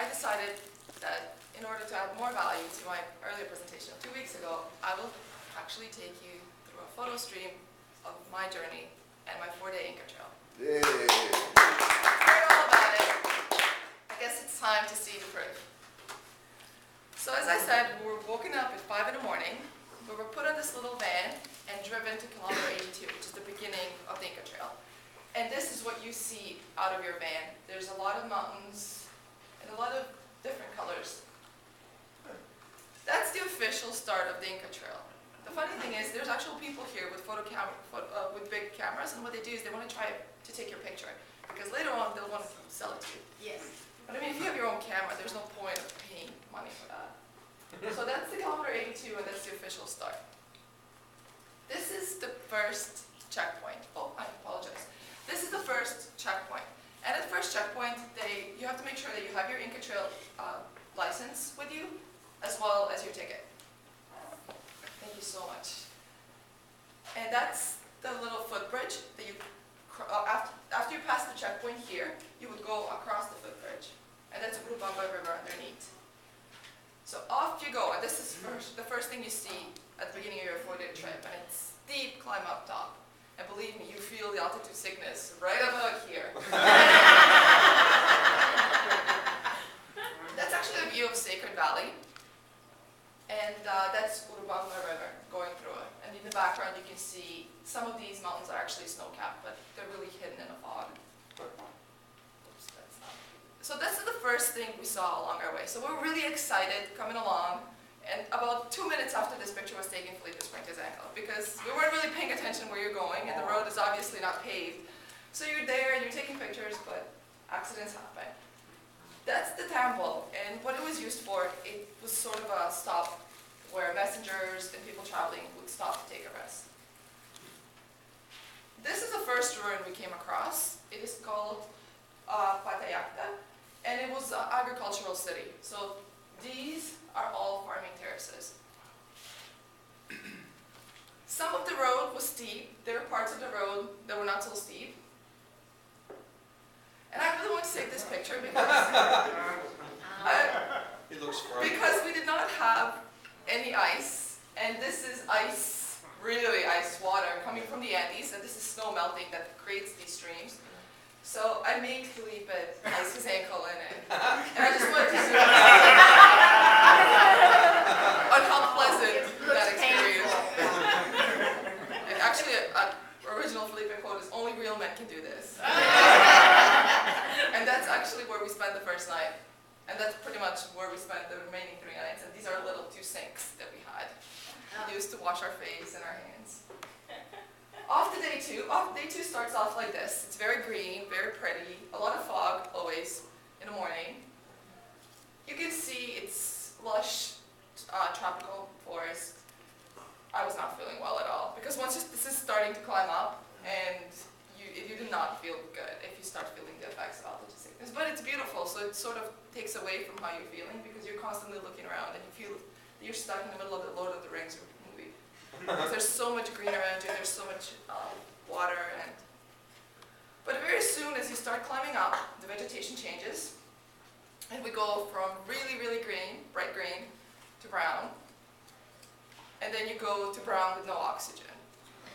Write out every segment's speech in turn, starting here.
decided that in order to add more value to my earlier presentation of 2 weeks ago, I will actually take you through a photo stream of my journey and my 4-day Inca trail. Yay! Heard all about it. I guess it's time to see the proof. So as I said, we were woken up at 5 in the morning. We were put on this little van and driven to kilometer 82, which is the beginning of the Inca trail. And this is what you see out of your van. There's a lot of mountains and a lot of different colors. That's the official start of the Inca trail. The funny thing is, there's actual people here with with big cameras, and what they do is they want to try to take your picture, because later on they'll want to sell it to you. Yes. But I mean, if you have your own camera, there's no point of paying money for that. So that's the kilometer 82, and that's the official start. This is the first checkpoint. Oh, I apologize. This is the first checkpoint. And at the first checkpoint, you have to make sure that you have your Inca Trail license with you, as well as your ticket. Thank you so much. And that's the little footbridge that you, after you pass the checkpoint here, you would go across the footbridge. And that's Urubamba River underneath. So off you go, and this is the first thing you see at the beginning of your 4-day trip, and it's steep climb up top. And believe me, you feel the altitude sickness right about here. That's actually a view of Sacred Valley. And that's Urubamba River going through it. And in the background you can see some of these mountains are actually snow-capped, but they're really hidden in a fog. Oops, that's not. So this is the first thing we saw along our way. So we're really excited coming along. And about 2 minutes after this picture was taken, Felipe sprained his ankle, because we weren't really paying attention where you're going, and the road is obviously not paved. So you're there, and you're taking pictures, but accidents happen. That's the temple, and what it was used for, it was sort of a stop where messengers and people traveling would stop to take a rest. This is the first ruin we came across. It is called Patayacta, and it was an agricultural city. So these are all farming terraces. Some of the road was steep. There were parts of the road that were not so steep. And I really want to take this picture because It looks frightening. because we did not have any ice, and this is ice, really ice water coming from the Andes, and this is snow melting that creates these streams. So I made Felipe ice his ankle in it, and I just wanted to zoom in on how pleasant that experience. And actually, an original Felipe quote is, "Only real men can do this." And that's actually where we spent the first night. And that's pretty much where we spent the remaining 3 nights. And these are little 2 sinks that we had. We used to wash our face and our hands. Off to day 2. Day 2 starts off like this. It's very green, very pretty. A lot of fog, always, in the morning. You can see it's lush, tropical forest. I was not feeling well at all. Because once this is starting to climb up, and you do not feel good if you start feeling the effects of altitude sickness. But it's beautiful, so it sort of takes away from how you're feeling, because you're constantly looking around and you feel you're stuck in the middle of the Lord of the Rings movie. Because there's so much green around you, there's so much water. But very soon as you start climbing up, the vegetation changes. And we go from really, really green, bright green, to brown. And then you go to brown with no oxygen.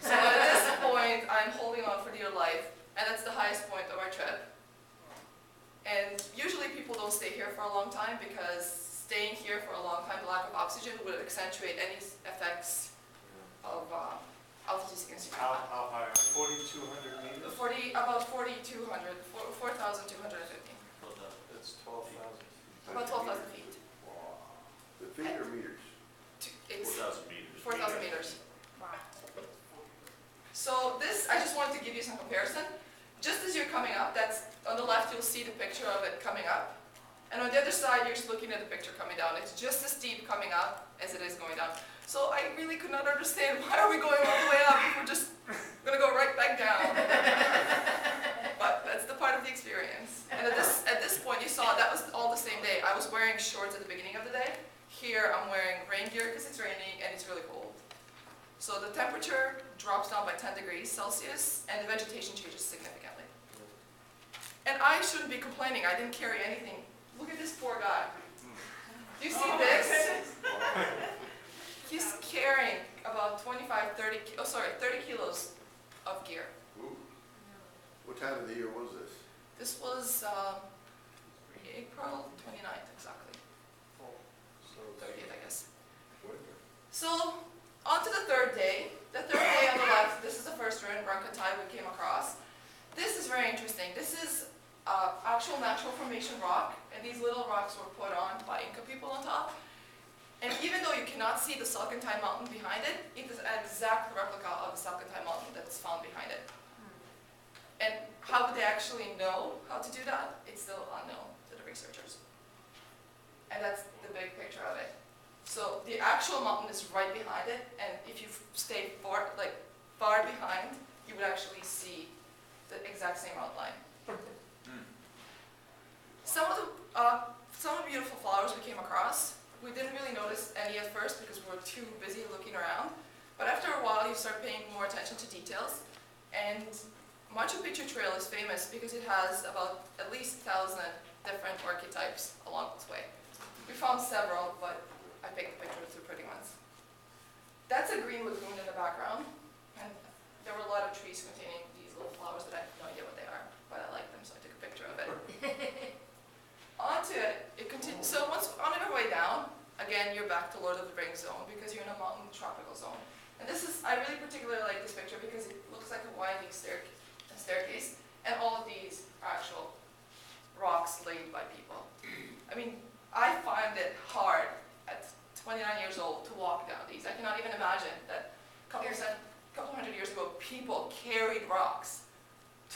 So at this point, I'm holding on for dear life, and that's the highest point of our trip. And usually people don't stay here for a long time, because staying here for a long time, the lack of oxygen would accentuate any effects of altitude sickness. How high? 4,200 meters? About 4,200, 4,250. That's 12,000. About 12,000 feet. Wow. The feet or meters? It's 4,000 meters. 4,000 meters. So this, I just wanted to give you some comparison. Just as you're coming up, that's on the left, you'll see the picture of it coming up. And on the other side, you're just looking at the picture coming down. It's just as steep coming up as it is going down. So I really could not understand, why are we going all the way up if we're just going to go right back down? But that's the part of the experience. And at this point, you saw that was all the same day. I was wearing shorts at the beginning of the day. Here, I'm wearing rain gear because it's raining and it's really cold. So the temperature drops down by 10 degrees Celsius, and the vegetation changes significantly. And I shouldn't be complaining. I didn't carry anything Look at this poor guy. Do you see this? He's carrying about 30 kilos of gear. Ooh. What time of the year was this? This was April 29th, exactly. So 30th, I guess. Winter. So, on to the third day. The third day on the left, this is the first ruin, Brancatai, we came across. This is very interesting. This is actual natural formation rock, and these little rocks were put on by Inca people on top. And even though you cannot see the Salcantay mountain behind it, it is an exact replica of the Salcantay mountain that's found behind it. And how would they actually know how to do that? It's still unknown to the researchers. And that's the big picture of it. So the actual mountain is right behind it, and if you stay far behind, you would actually see the exact same outline. Some of the beautiful flowers we came across, we didn't really notice any at first because we were too busy looking around. But after a while, you start paying more attention to details. And Machu Picchu Trail is famous because it has about at least 1,000 different archetypes along its way. We found several, but I picked the pictures of the pretty ones. That's a green lagoon in the background, and there were a lot of trees containing these little flowers that I have no idea what they are, but I like them, so I took a picture of it. Onto it, it continues. So once on your way down, again, you're back to Lord of the Rings zone because you're in a mountain tropical zone. And this is, I really particularly like this picture because it looks like a winding staircase, and all of these are actual rocks laid by people. I mean, I find it hard at 29 years old to walk down these. I cannot even imagine that a couple hundred years ago, people carried rocks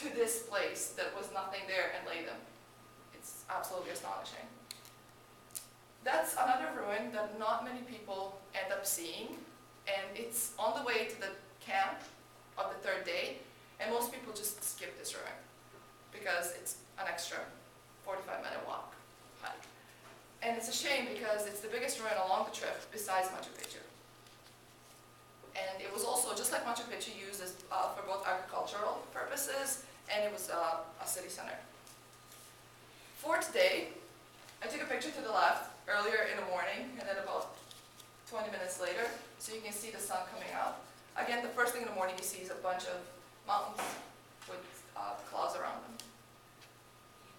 to this place that was nothing there and laid them. It's absolutely astonishing. That's another ruin that not many people end up seeing, and it's on the way to the camp of the third day, and most people just skip this ruin because it's an extra 45-minute walk hike. And it's a shame because it's the biggest ruin along the trip besides Machu Picchu. And it was also, just like Machu Picchu, used as, for both agricultural purposes, and it was a city center. For today, I took a picture to the left earlier in the morning, and then about 20 minutes later, so you can see the sun coming out. Again, the first thing in the morning you see is a bunch of mountains with clouds around them.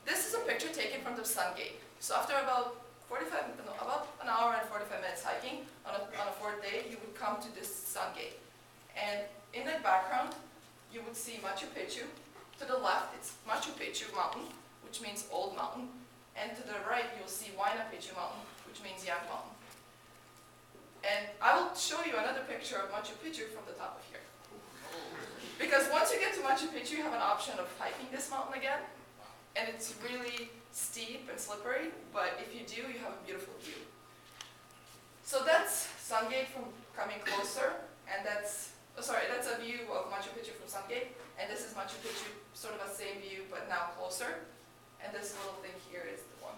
This is a picture taken from the sun gate. So after about an hour and 45 minutes hiking on a fourth day, you would come to this sun gate. And in the background, you would see Machu Picchu. To the left, it's Machu Picchu Mountain, which means Old Mountain. And to the right, you'll see Huayna Picchu Mountain, which means Young Mountain. And I will show you another picture of Machu Picchu from the top of here. Because once you get to Machu Picchu, you have an option of hiking this mountain again. And it's really steep and slippery, but if you do, you have a beautiful view. So that's Sungate from coming closer, and that's a view of Machu Picchu from Sungate, and this is Machu Picchu, sort of a same view, but now closer. And this little thing here is the one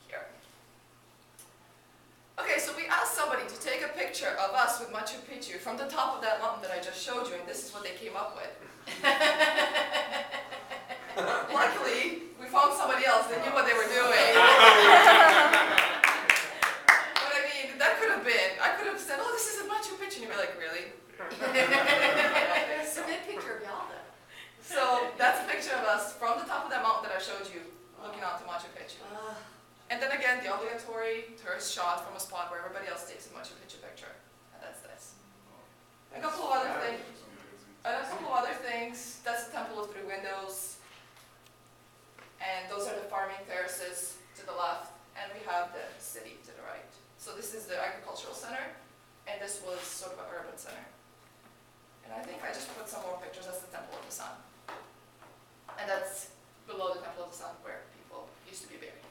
here. Okay, so we asked somebody to take a picture of us with Machu Picchu from the top of that mountain that I just showed you, and this is what they came up with. Luckily, we found somebody else that knew what they were doing. But I mean, that could have been, I could have said, oh, this is a Machu Picchu, and you'd be like, really? It's a good picture of y'all, though. So that's a picture of us from the top of that mountain that I showed you, looking out to Machu Picchu. And then again, the obligatory tourist shot from a spot where everybody else takes a Machu Picchu picture. And that's this. A couple of other things. That's the temple with 3 windows. And those are the farming terraces to the left. And we have the city to the right. So this is the agricultural center. And this was sort of an urban center. And I think I just put some more pictures. That's the Temple of the Sun. And that's below the Temple of the Sun where people used to be buried.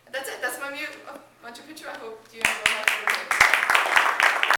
And that's it. That's my view of Machu Picchu. I hope you enjoyed my